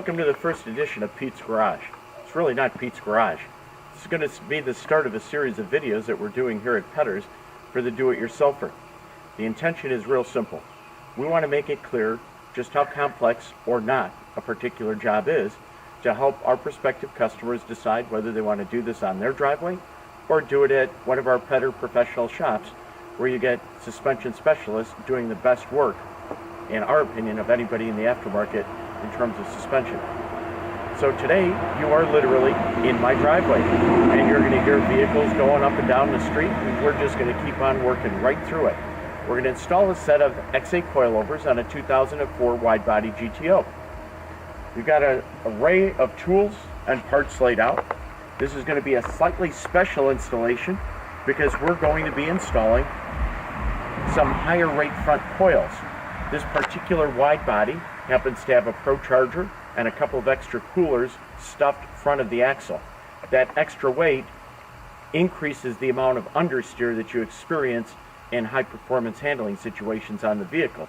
Welcome to the first edition of Pete's Garage. It's really not Pete's Garage. This is going to be the start of a series of videos that we're doing here at Petters for the do-it-yourselfer. The intention is real simple. We want to make it clear just how complex or not a particular job is to help our prospective customers decide whether they want to do this on their driveway or do it at one of our Petter professional shops where you get suspension specialists doing the best work, in our opinion, of anybody in the aftermarket in terms of suspension. So today you are literally in my driveway and you're going to hear vehicles going up and down the street, and we're just going to keep on working right through it. We're going to install a set of XA coilovers on a 2004 wide body GTO. We've got an array of tools and parts laid out. This is going to be a slightly special installation because we're going to be installing some higher rate front coils. This particular wide body happens to have a Pro Charger and a couple of extra coolers stuffed front of the axle. That extra weight increases the amount of understeer that you experience in high performance handling situations on the vehicle.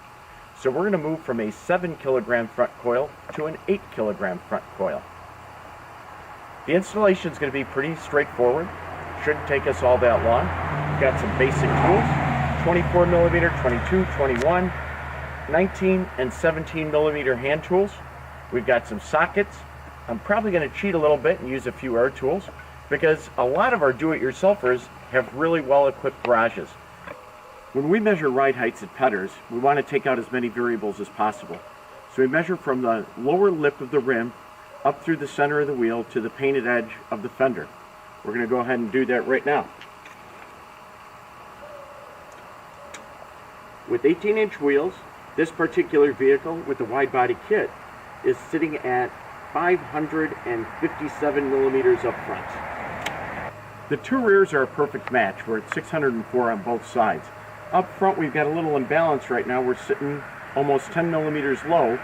So we're going to move from a 7 kilogram front coil to an 8 kilogram front coil. The installation is going to be pretty straightforward. Shouldn't take us all that long. We've got some basic tools, 24 millimeter, 22, 21, 19 and 17 millimeter hand tools. We've got some sockets. I'm probably going to cheat a little bit and use a few air tools because a lot of our do-it-yourselfers have really well-equipped garages. When we measure ride heights at Petters, we want to take out as many variables as possible. So we measure from the lower lip of the rim up through the center of the wheel to the painted edge of the fender. We're going to go ahead and do that right now. With 18-inch wheels, this particular vehicle with the wide body kit is sitting at 557 millimeters up front. The two rears are a perfect match. We're at 604 on both sides. Up front we've got a little imbalance right now. We're sitting almost 10 millimeters low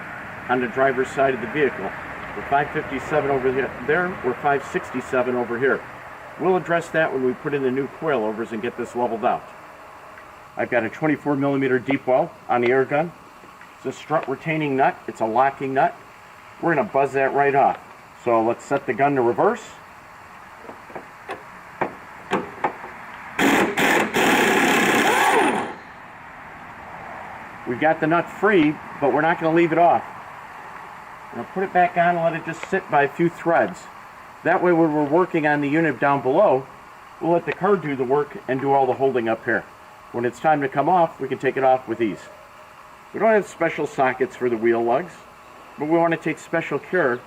on the driver's side of the vehicle. We're 557 over there, we're 567 over here. We'll address that when we put in the new coilovers and get this leveled out. I've got a 24 millimeter deep well on the air gun. It's a strut retaining nut, it's a locking nut. We're going to buzz that right off. So let's set the gun to reverse. We've got the nut free, but we're not going to leave it off. We're going to put it back on and let it just sit by a few threads. That way when we're working on the unit down below, we'll let the car do the work and do all the holding up here. When it's time to come off, we can take it off with ease. We don't have special sockets for the wheel lugs, but we want to take special care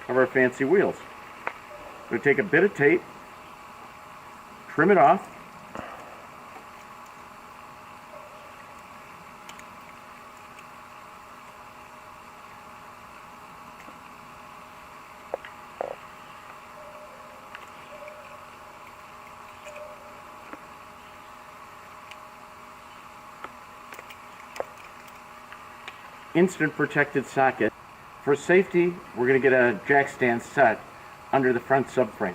of our fancy wheels. We'll take a bit of tape, trim it off, instant protected socket. For safety, we're going to get a jack stand set under the front subframe.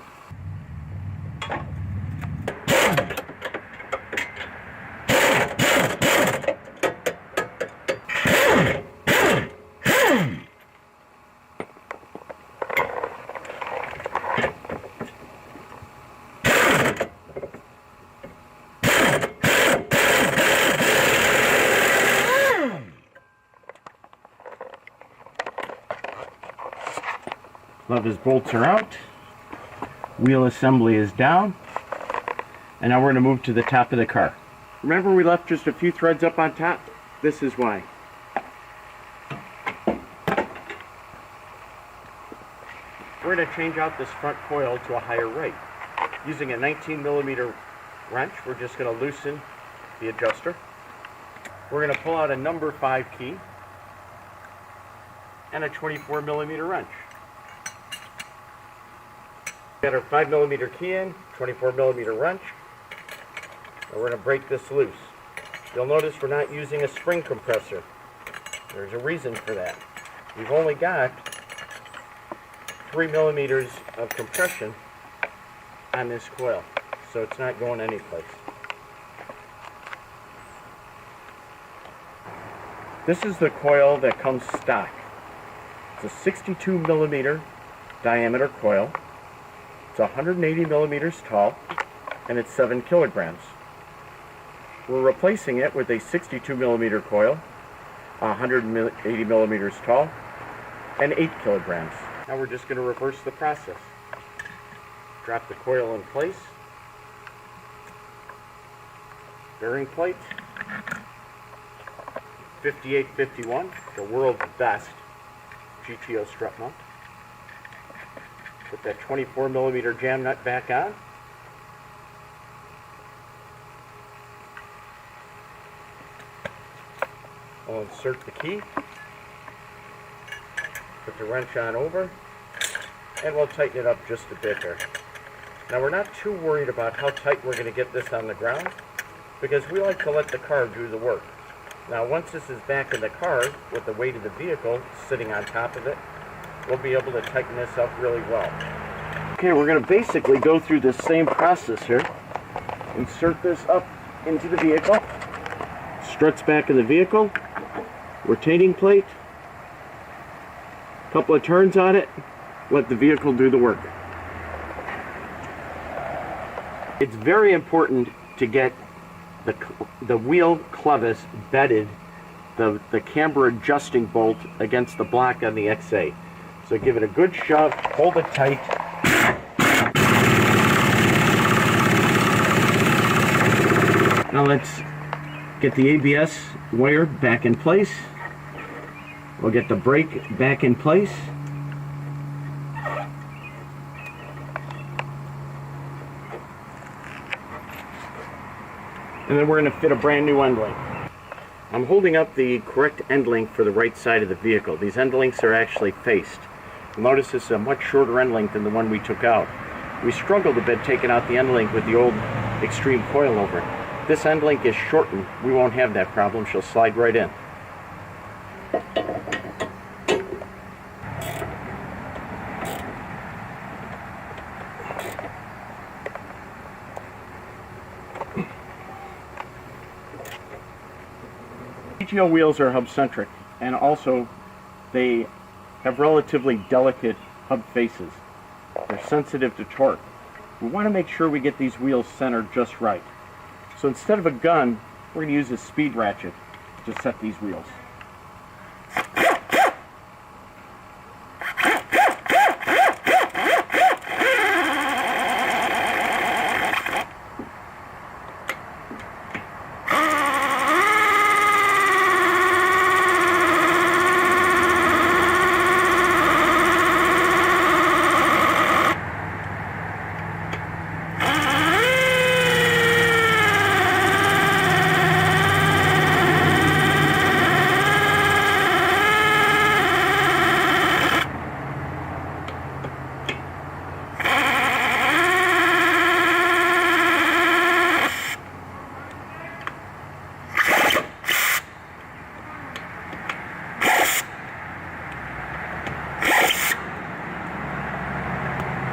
Levis bolts are out, wheel assembly is down, and now we're going to move to the top of the car. Remember we left just a few threads up on top? This is why. We're going to change out this front coil to a higher rate. Using a 19 millimeter wrench, we're just going to loosen the adjuster. We're going to pull out a number 5 key and a 24 millimeter wrench. Got our 5 millimeter key in, 24 millimeter wrench, and we're going to break this loose. You'll notice we're not using a spring compressor. There's a reason for that. We've only got 3 millimeters of compression on this coil, so it's not going anyplace. This is the coil that comes stock. It's a 62 millimeter diameter coil. It's 180 millimeters tall, and it's 7 kilograms. We're replacing it with a 62 millimeter coil, 180 millimeters tall, and 8 kilograms. Now we're just going to reverse the process. Drop the coil in place. Bearing plate. 5851, the world's best GTO strut mount. Put that 24 millimeter jam nut back on. I'll insert the key. Put the wrench on over, and we'll tighten it up just a bit here. Now we're not too worried about how tight we're going to get this on the ground, because we like to let the car do the work. Now once this is back in the car, with the weight of the vehicle sitting on top of it, we'll be able to tighten this up really well. Okay, we're going to basically go through this same process here. Insert this up into the vehicle. Struts back in the vehicle. Retaining plate. Couple of turns on it. Let the vehicle do the work. It's very important to get the wheel clevis bedded, the camber adjusting bolt against the block on the XA. So give it a good shove, hold it tight. Now let's get the ABS wire back in place. We'll get the brake back in place. And then we're going to fit a brand new end link. I'm holding up the correct end link for the right side of the vehicle. These end links are actually faced. You'll notice this is a much shorter end link than the one we took out. We struggled a bit taking out the end link with the old Extreme Coilover. This end link is shortened. We won't have that problem. She'll slide right in. GTO wheels are hub-centric, and also they have relatively delicate hub faces. They're sensitive to torque. We want to make sure we get these wheels centered just right. So instead of a gun, we're going to use a speed ratchet to set these wheels.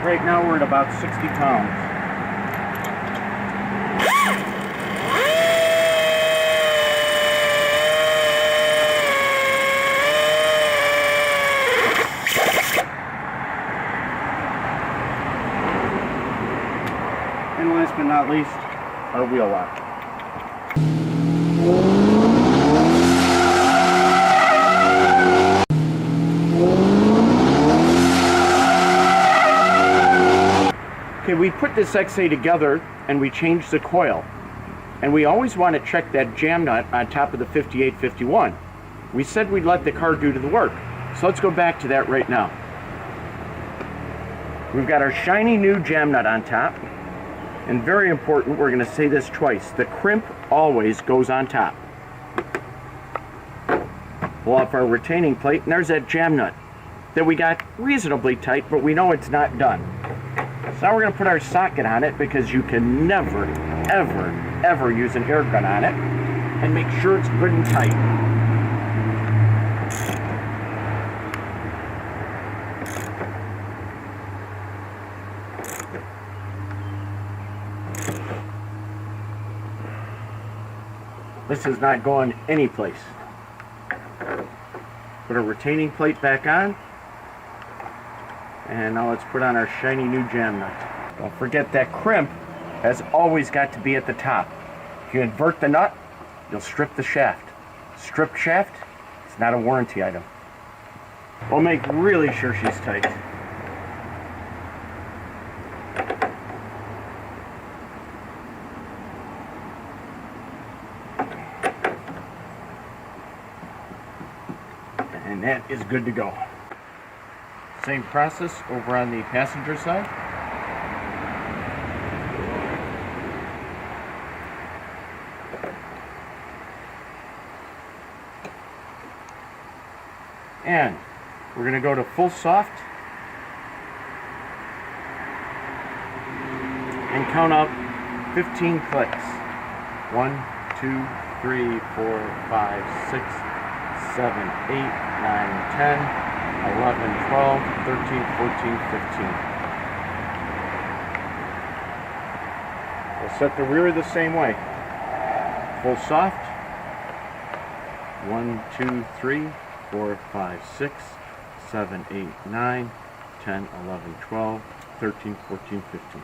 Right now we're at about 60 pounds. And last but not least, our wheel lock. Okay, we put this XA together and we changed the coil. And we always want to check that jam nut on top of the 5851. We said we'd let the car do the work. So let's go back to that right now. We've got our shiny new jam nut on top. And very important, we're going to say this twice. The crimp always goes on top. Pull off our retaining plate, and there's that jam nut that we got reasonably tight, but we know it's not done. So now we're going to put our socket on it, because you can never, ever, ever use an air gun on it, and make sure it's good and tight. This is not going anyplace. Put a retaining plate back on, And now let's put on our shiny new jam nut. Don't forget that crimp has always got to be at the top. If you invert the nut, you'll strip the shaft. Stripped shaft, it's not a warranty item. We'll make really sure she's tight. And that is good to go. Same process over on the passenger side. And we're going to go to full soft and count out 15 clicks. 1, 2, 3, 4, 5, 6, 7, 8, 9, 10, 11, 12, 13, 14, 15. We'll set the rear the same way. Full soft. 1, 2, 3, 4, 5, 6, 7, 8, 9, 10, 11, 12, 13, 14, 15.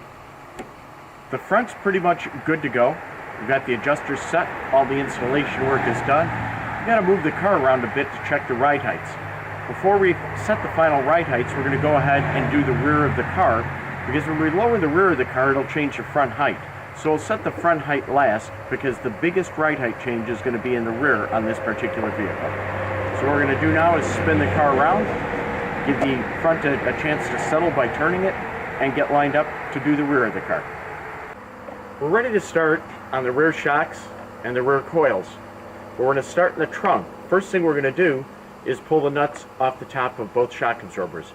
The front's pretty much good to go. We've got the adjusters set. All the installation work is done. We've got to move the car around a bit to check the ride heights. Before we set the final ride heights, we're going to go ahead and do the rear of the car, because when we lower the rear of the car, it'll change the front height. So we'll set the front height last, because the biggest ride height change is going to be in the rear on this particular vehicle. So what we're going to do now is spin the car around, give the front a chance to settle by turning it, and get lined up to do the rear of the car. We're ready to start on the rear shocks and the rear coils. We're going to start in the trunk. First thing we're going to do is pull the nuts off the top of both shock absorbers.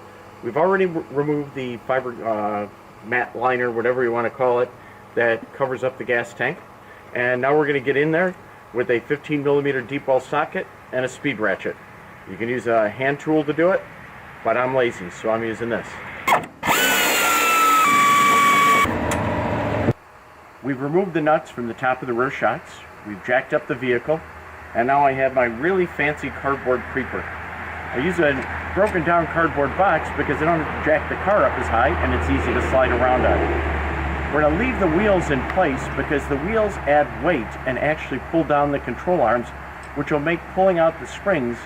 We've already removed the fiber mat liner, whatever you want to call it, that covers up the gas tank. And now we're going to get in there with a 15mm deep well socket and a speed ratchet. You can use a hand tool to do it, but I'm lazy, so I'm using this. We've removed the nuts from the top of the rear shocks. We've jacked up the vehicle, and now I have my really fancy cardboard creeper. I use a broken down cardboard box because I don't jack the car up as high and it's easy to slide around on it. We're going to leave the wheels in place because the wheels add weight and actually pull down the control arms, which will make pulling out the springs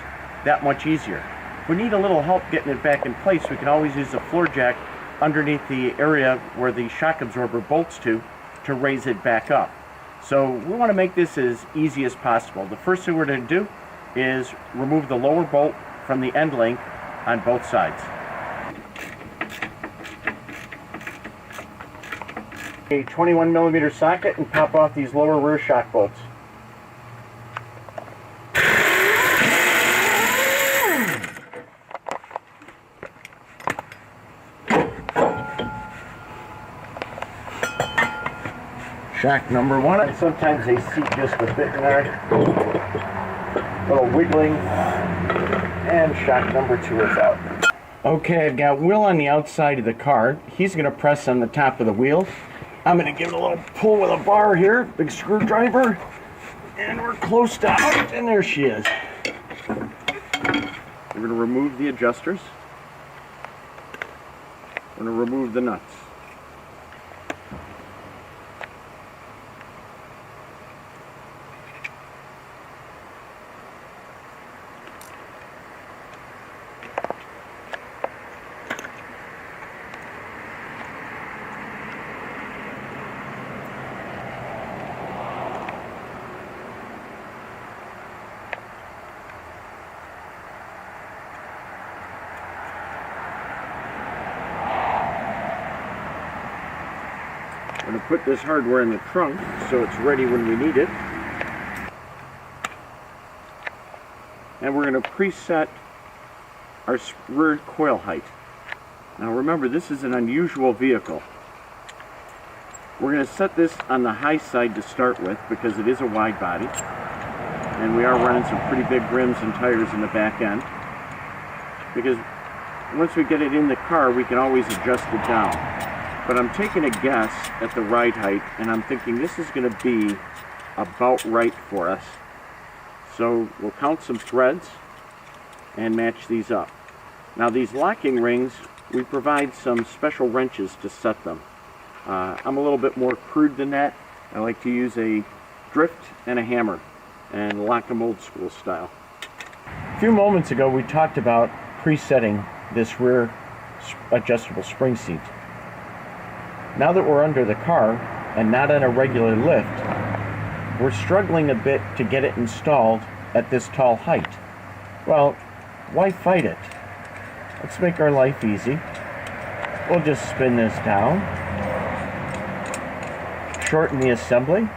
that much easier. If we need a little help getting it back in place, we can always use a floor jack underneath the area where the shock absorber bolts to raise it back up. So we want to make this as easy as possible. The first thing we're going to do is remove the lower bolt from the end link on both sides. A 21mm socket and pop off these lower rear shock bolts. Shock number one, and sometimes they seat just a bit there. A little wiggling, and shock number two is out. Okay, I've got Will on the outside of the car. He's going to press on the top of the wheel. I'm going to give it a little pull with a bar here, big screwdriver, and we're close to out, and there she is. We're going to remove the adjusters. We're going to remove the nuts. I'm going to put this hardware in the trunk so it's ready when we need it. And we're going to preset our rear coil height. Now remember, this is an unusual vehicle. We're going to set this on the high side to start with because it is a wide body. And we are running some pretty big rims and tires in the back end. Because once we get it in the car, we can always adjust it down. But I'm taking a guess at the ride height, and I'm thinking this is going to be about right for us. So we'll count some threads and match these up. Now these locking rings we provide some special wrenches to set them. I'm a little bit more crude than that. I like to use a drift and a hammer and lock them old school style. A few moments ago we talked about presetting this rear adjustable spring seat. Now that we're under the car and not on a regular lift, we're struggling a bit to get it installed at this tall height. Well, why fight it? Let's make our life easy. We'll just spin this down, shorten the assembly,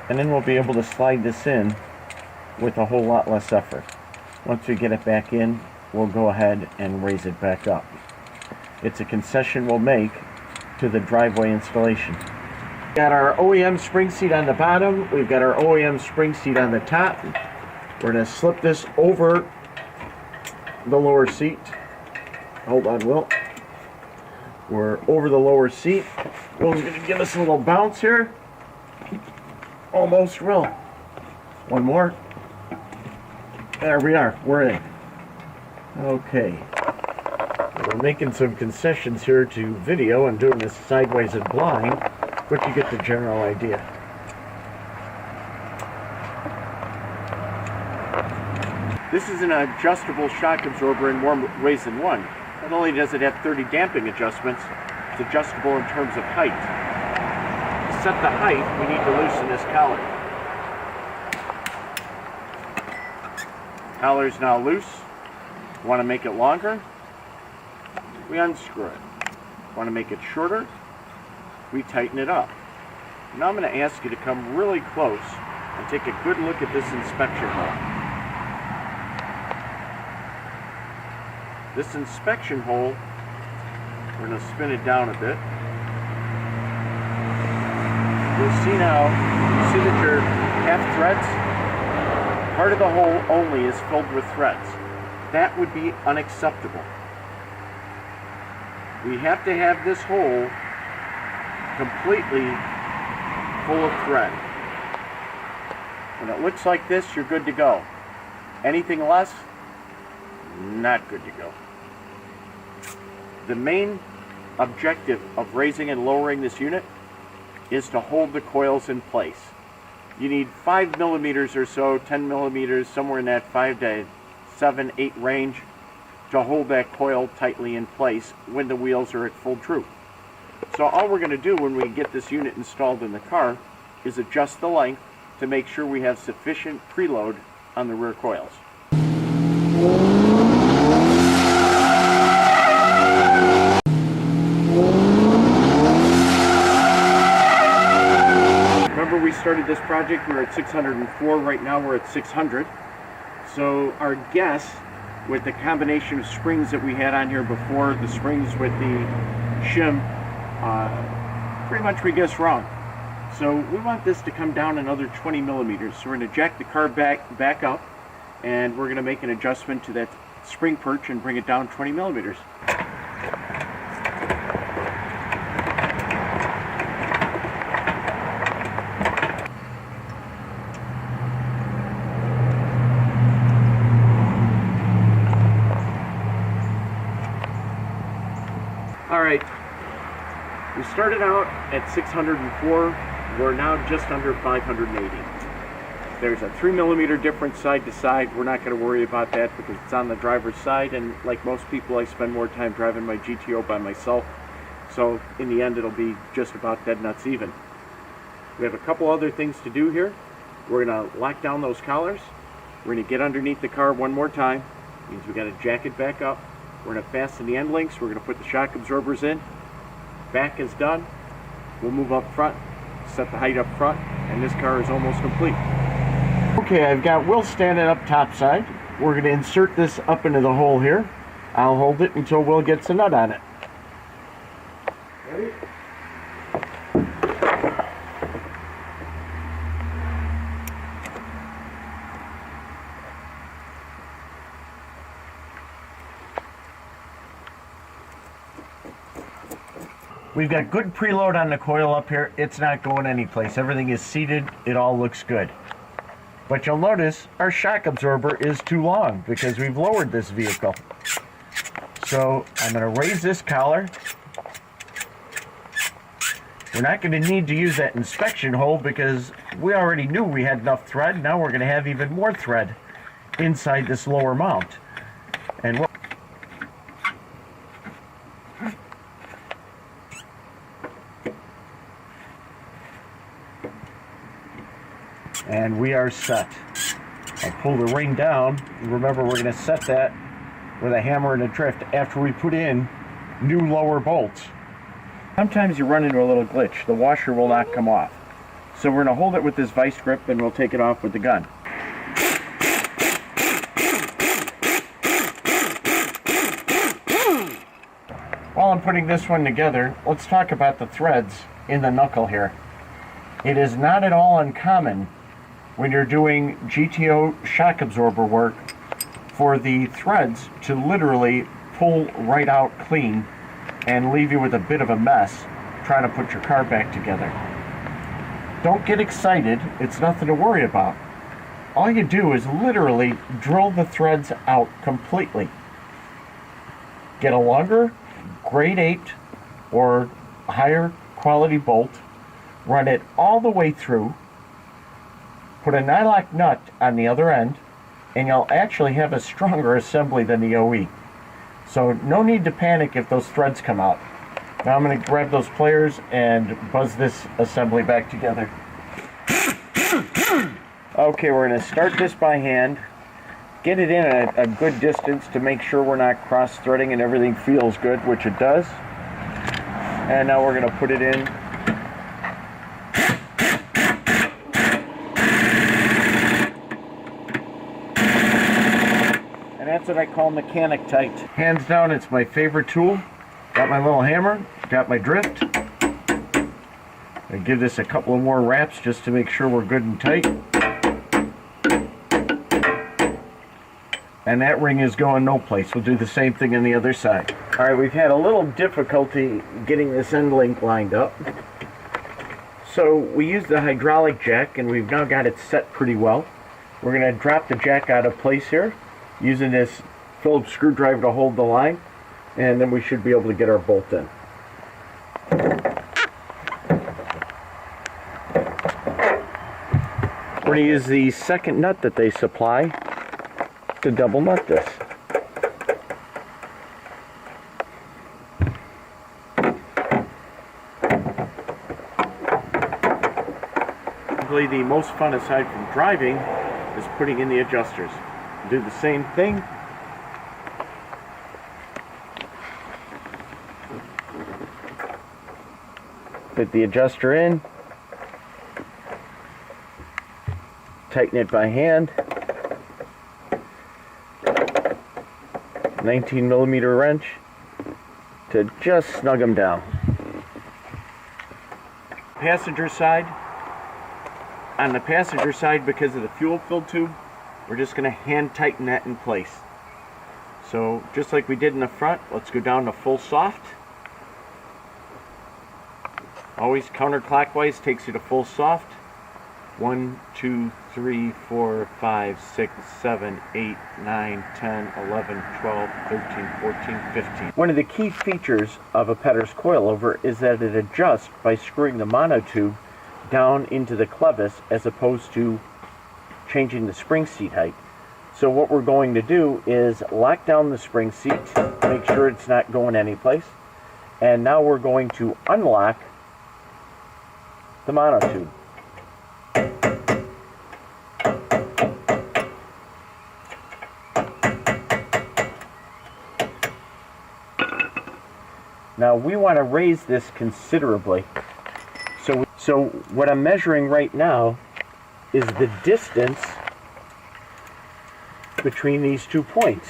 and then we'll be able to slide this in with a whole lot less effort. Once we get it back in, we'll go ahead and raise it back up. It's a concession we'll make to the driveway installation. We've got our OEM spring seat on the bottom, we've got our OEM spring seat on the top. We're going to slip this over the lower seat. Hold on, Will. We're over the lower seat. Will's going to give us a little bounce here. Almost, Will. One more. There we are. We're in. Okay. We're making some concessions here to video and doing this sideways and blind, but you get the general idea. This is an adjustable shock absorber in more ways than one. Not only does it have 30 damping adjustments, it's adjustable in terms of height. To set the height, we need to loosen this collar. Collar is now loose. Want to make it longer? We unscrew it. Want to make it shorter? We tighten it up. Now I'm going to ask you to come really close and take a good look at this inspection hole. This inspection hole, we're going to spin it down a bit. You'll see now, you see that there are half threads? Part of the hole only is filled with threads. That would be unacceptable. We have to have this hole completely full of thread. When it looks like this, you're good to go. Anything less, not good to go. The main objective of raising and lowering this unit is to hold the coils in place. You need 5 millimeters or so, 10 millimeters, somewhere in that 5 to 7, 8 range to hold that coil tightly in place when the wheels are at full droop. So all we're going to do when we get this unit installed in the car is adjust the length to make sure we have sufficient preload on the rear coils. Remember we started this project, we were at 604, right now we're at 600. So our guess with the combination of springs that we had on here before, the springs with the shim, pretty much we guessed wrong. So we want this to come down another 20 millimeters. So we're going to jack the car back up, and we're going to make an adjustment to that spring perch and bring it down 20 millimeters. Alright, we started out at 604, we're now just under 580. There's a 3 millimeter difference side to side. We're not going to worry about that because it's on the driver's side, and like most people I spend more time driving my GTO by myself, so in the end it'll be just about dead nuts even. We have a couple other things to do here. We're going to lock down those collars. We're going to get underneath the car one more time. Means we got to jack it back up. We're going to fasten the end links. We're going to put the shock absorbers in. Back is done. We'll move up front, set the height up front, and this car is almost complete. Okay, I've got Will standing up topside. We're going to insert this up into the hole here. I'll hold it until Will gets a nut on it. Ready? We've got good preload on the coil up here. It's not going anyplace. Everything is seated. It all looks good. But you'll notice our shock absorber is too long because we've lowered this vehicle. So I'm going to raise this collar. We're not going to need to use that inspection hole because we already knew we had enough thread. Now we're going to have even more thread inside this lower mount. And we are set. I'll pull the ring down. Remember, we're going to set that with a hammer and a drift after we put in new lower bolts. Sometimes you run into a little glitch. The washer will not come off. So we're going to hold it with this vice grip and we'll take it off with the gun. While I'm putting this one together, let's talk about the threads in the knuckle here. It is not at all uncommon when you're doing GTO shock absorber work for the threads to literally pull right out clean and leave you with a bit of a mess trying to put your car back together. Don't get excited, it's nothing to worry about. All you do is literally drill the threads out completely. Get a longer grade 8 or higher quality bolt, run it all the way through, put a nylock nut on the other end, and you'll actually have a stronger assembly than the OE. So no need to panic if those threads come out. Now I'm going to grab those pliers and buzz this assembly back together. Okay, we're going to start this by hand, get it in a good distance to make sure we're not cross-threading and everything feels good, which it does. And now we're going to put it in. And that's what I call mechanic tight. Hands down, it's my favorite tool. Got my little hammer, got my drift. I give this a couple of more wraps just to make sure we're good and tight. And that ring is going no place. We'll do the same thing on the other side. All right, we've had a little difficulty getting this end link lined up. So we used the hydraulic jack and we've now got it set pretty well. We're going to drop the jack out of place here using this Phillips screwdriver to hold the line, and then we should be able to get our bolt in. We're going to use the second nut that they supply to double nut this. Probably the most fun aside from driving is putting in the adjusters. Do the same thing. Put the adjuster in. Tighten it by hand. 19mm wrench to just snug them down. Passenger side. On the passenger side, because of the fuel fill tube, we're just going to hand tighten that in place. So just like we did in the front, let's go down to full soft. Always counterclockwise takes you to full soft. 1, 2, 3, 4, 5, 6, 7, 8, 9, 10, 11, 12, 13, 14, 15. One of the key features of a Petter's coilover is that it adjusts by screwing the monotube down into the clevis as opposed to changing the spring seat height. So what we're going to do is lock down the spring seat, make sure it's not going anyplace, and now we're going to unlock the monotube. Now we want to raise this considerably. So what I'm measuring right now is the distance between these 2 points.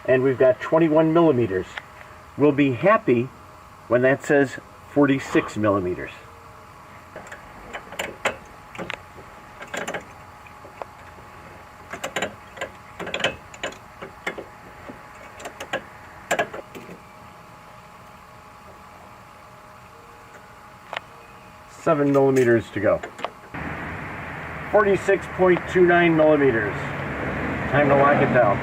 And we've got 21mm. We'll be happy when that says 46mm. $7mm to go. 46.29 millimeters. Time to lock it down.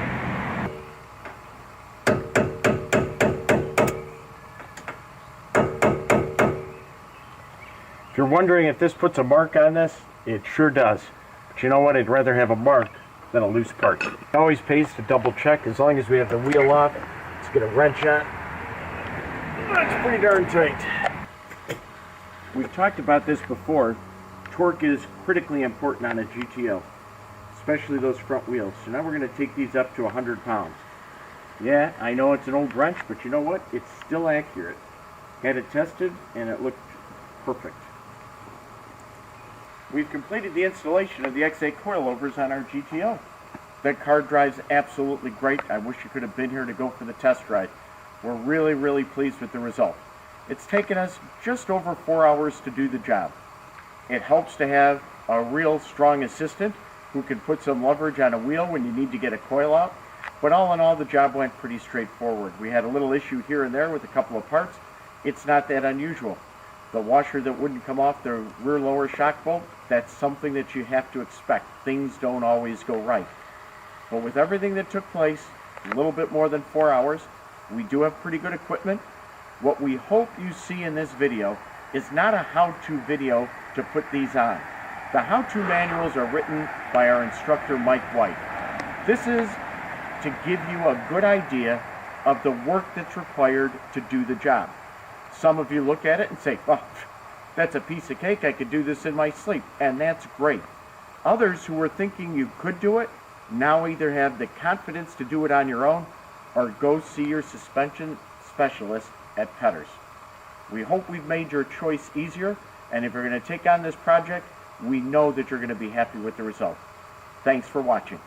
If you're wondering if this puts a mark on this, it sure does. But you know what? I'd rather have a mark than a loose part. It always pays to double check. As long as we have the wheel off, let's get a wrench on. That's pretty darn tight. We've talked about this before. Torque is critically important on a GTO, especially those front wheels. So now we're going to take these up to 100 pounds. Yeah, I know it's an old wrench, but you know what? It's still accurate. Had it tested and it looked perfect. We've completed the installation of the XA coilovers on our GTO. That car drives absolutely great. I wish you could have been here to go for the test ride. We're really, really pleased with the result. It's taken us just over 4 hours to do the job. It helps to have a real strong assistant who can put some leverage on a wheel when you need to get a coil out. But all in all, the job went pretty straightforward. We had a little issue here and there with a couple of parts. It's not that unusual. The washer that wouldn't come off the rear lower shock bolt, that's something that you have to expect. Things don't always go right. But with everything that took place, a little bit more than 4 hours, we do have pretty good equipment. What we hope you see in this video is not a how-to video to put these on. The how-to manuals are written by our instructor, Mike White. This is to give you a good idea of the work that's required to do the job. Some of you look at it and say, oh, that's a piece of cake, I could do this in my sleep, and that's great. Others who were thinking you could do it, now either have the confidence to do it on your own, or go see your suspension specialist at Petters. We hope we've made your choice easier, and if you're going to take on this project, we know that you're going to be happy with the result. Thanks for watching.